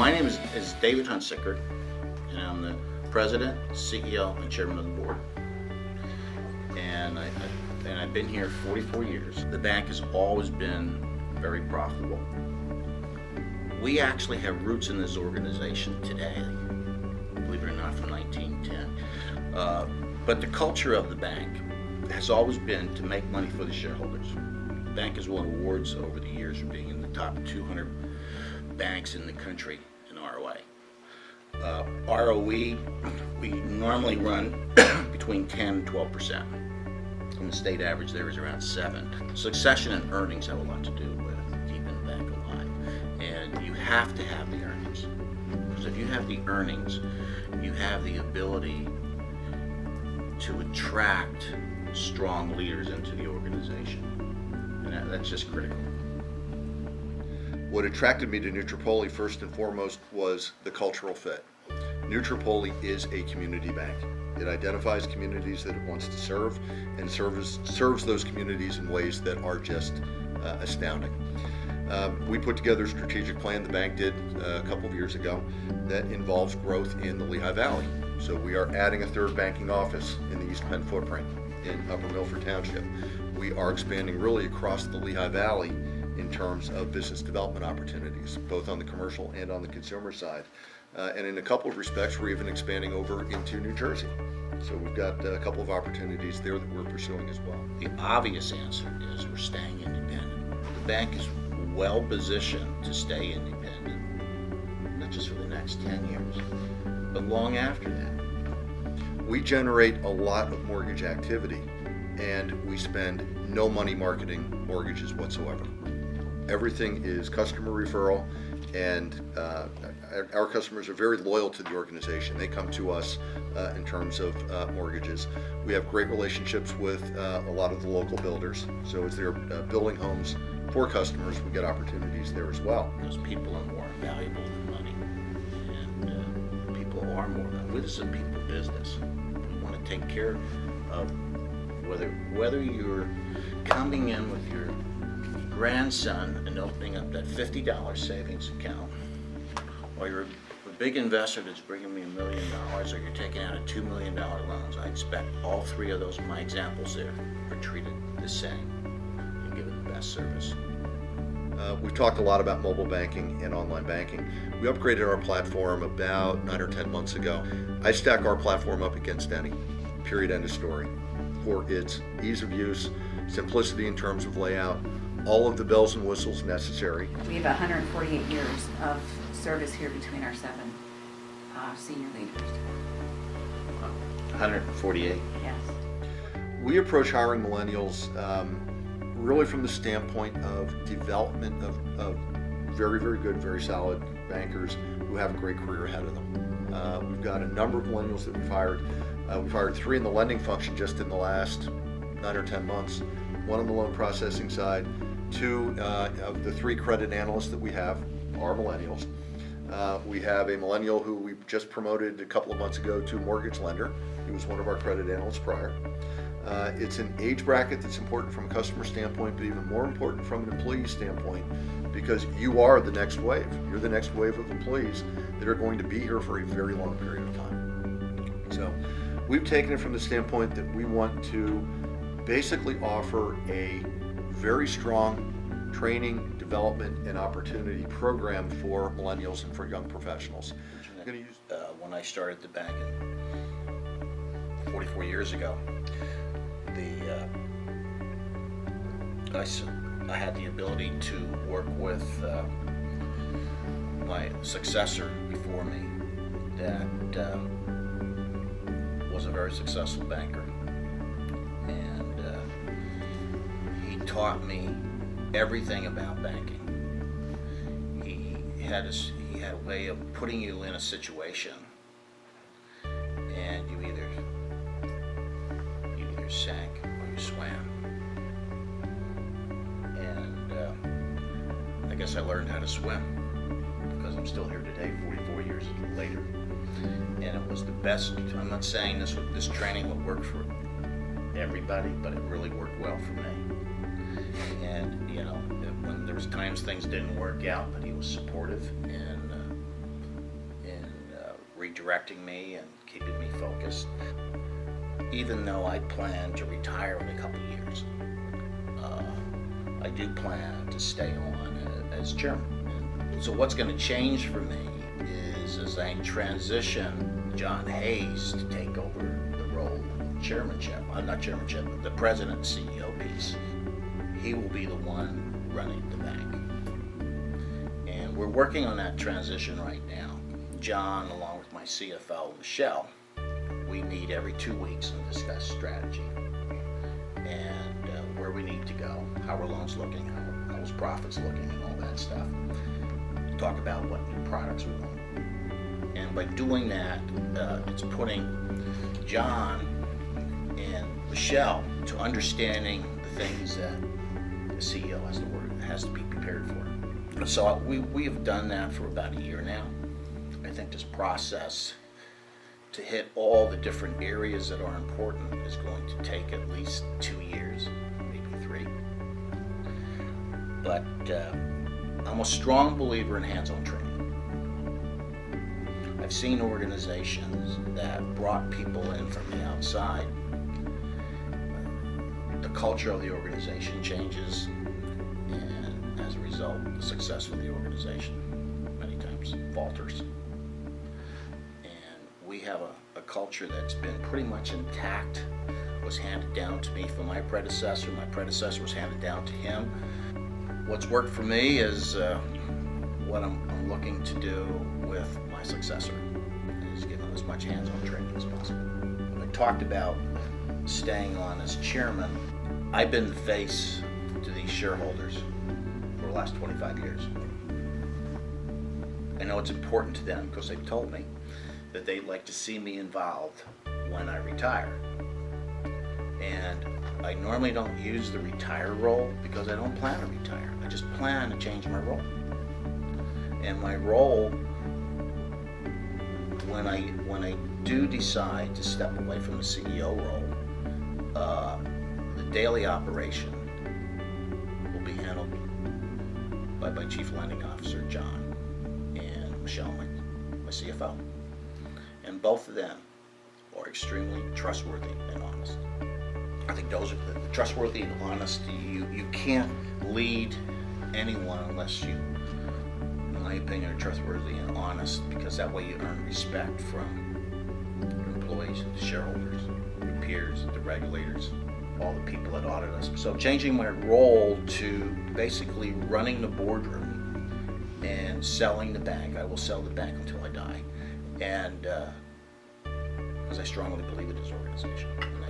My name is David Hunsicker, and I'm the President, CEO, and Chairman of the Board. And I've been here 44 years. The bank has always been very profitable. We actually have roots in this organization today, believe it or not, from 1910. But the culture of the bank has always been to make money for the shareholders. The bank has won awards over the years for being in the top 200 banks in the country in ROA. ROE, we normally run between 10 and 12%. And the state average there is around 7%. Succession and earnings have a lot to do with keeping the bank alive. And you have to have the earnings. Because if you have the earnings, you have the ability to attract strong leaders into the organization. And that's just critical. What attracted me to New Tripoli first and foremost was the cultural fit. New Tripoli is a community bank. It identifies communities that it wants to serve and serves those communities in ways that are just astounding. We put together a strategic plan, the bank did a couple of years ago, that involves growth in the Lehigh Valley. So we are adding a third banking office in the East Penn footprint in Upper Milford Township. We are expanding really across the Lehigh Valley in terms of business development opportunities, both on the commercial and on the consumer side. And in a couple of respects, we're even expanding over into New Jersey. So we've got a couple of opportunities there that we're pursuing as well. The obvious answer is we're staying independent. The bank is well positioned to stay independent, not just for the next 10 years, but long after that. We generate a lot of mortgage activity, and we spend no money marketing mortgages whatsoever. Everything is customer referral, and our customers are very loyal to the organization. They come to us in terms of mortgages. We have great relationships with a lot of the local builders. So as they're building homes for customers, we get opportunities there as well. Because people are more valuable than money, and people are more valuable. This is a people business. We want to take care of whether you're coming in with your grandson and opening up that $50 savings account, or you're a big investor that's bringing me $1 million, or you're taking out a $2 million loans. I expect all three of those, my examples there, are treated the same and given the best service. We've talked a lot about mobile banking and online banking. We upgraded our platform about 9 or 10 months ago. I stack our platform up against any, period, end of story, for its ease of use, simplicity in terms of layout, all of the bells and whistles necessary. We have 148 years of service here between our 7 senior leaders. 148? Yes. We approach hiring millennials really from the standpoint of development of very, very good, very solid bankers who have a great career ahead of them. We've got a number of millennials that we've hired. We've hired 3 in the lending function just in the last 9 or 10 months, 1 on the loan processing side. 2 of the 3 credit analysts that we have are millennials. We have a millennial who we just promoted a couple of months ago to mortgage lender. He was one of our credit analysts prior. It's an age bracket that's important from a customer standpoint, but even more important from an employee standpoint, because you are the next wave. You're the next wave of employees that are going to be here for a very long period of time. So we've taken it from the standpoint that we want to basically offer a very strong training, development, and opportunity program for millennials and for young professionals. When I started the bank 44 years ago, I had the ability to work with my successor before me that was a very successful banker. Taught me everything about banking. He had a way of putting you in a situation, and you either sank or you swam. And I guess I learned how to swim because I'm still here today, 44 years later. And it was the best. I'm not saying this training would work for everybody, but it really worked well for me. And when there was times things didn't work out, but he was supportive and redirecting me and keeping me focused. Even though I plan to retire in a couple of years, I do plan to stay on as chairman. And so what's going to change for me is as I transition John Hayes to take over the role of chairmanship, not chairmanship, but the president and CEO piece. He will be the one running the bank. And we're working on that transition right now. John, along with my CFO, Michelle, we meet every 2 weeks and discuss strategy and where we need to go, how our loans looking, how his profits looking, and all that stuff. Talk about what new products we want. And by doing that, it's putting John and Michelle to understanding the things that the CEO has to be prepared for. So we have done that for about a year now. I think this process to hit all the different areas that are important is going to take at least 2 years, maybe 3. But I'm a strong believer in hands-on training. I've seen organizations that brought people in from the outside. The culture of the organization changes, and as a result, the success of the organization many times falters. We have a culture that's been pretty much intact, was handed down to me from my predecessor was handed down to him. What's worked for me is what I'm looking to do with my successor, is give him as much hands-on training as possible. When I talked about staying on as chairman, I've been the face to these shareholders for the last 25 years. I know it's important to them because they've told me that they'd like to see me involved when I retire. And I normally don't use the retire role because I don't plan to retire. I just plan to change my role. And my role, when I do decide to step away from the CEO role, the daily operation will be handled by my Chief Lending Officer, John, and Michelle, my CFO. And both of them are extremely trustworthy and honest. I think those are the trustworthy and honest. You can't lead anyone unless you, in my opinion, are trustworthy and honest, because that way you earn respect from your employees, the shareholders, your peers, the regulators, all the people that audit us. So changing my role to basically running the boardroom and selling the bank. I will sell the bank until I die. And because I strongly believe in this organization.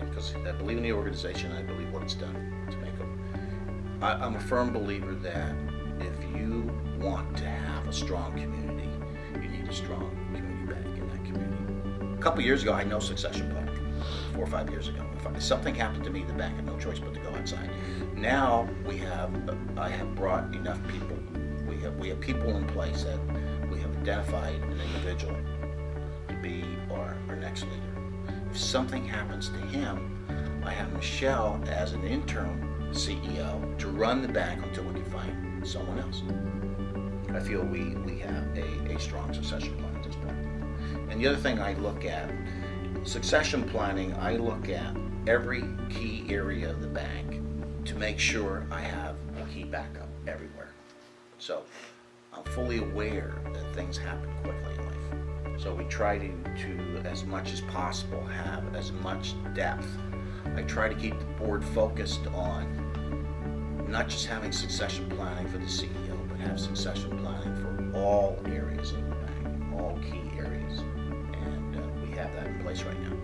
Because I believe in the organization, I believe what it's done to make them. I'm a firm believer that if you want to have a strong community, you need a strong community bank in that community. A couple years ago, I had no succession plan. 4 or 5 years ago. If something happened to me, the bank had no choice but to go outside. Now I have brought enough people. We have people in place that we have identified an individual to be our next leader. If something happens to him, I have Michelle as an interim CEO to run the bank until we can find someone else. I feel we have a strong succession plan at this point. And the other thing I look at, succession planning, I look at every key area of the bank to make sure I have a key backup everywhere. So I'm fully aware that things happen quickly in life. So we try to as much as possible, have as much depth. I try to keep the board focused on not just having succession planning for the CEO, but have succession planning for all areas of the bank, all key areas. And we have that in place right now.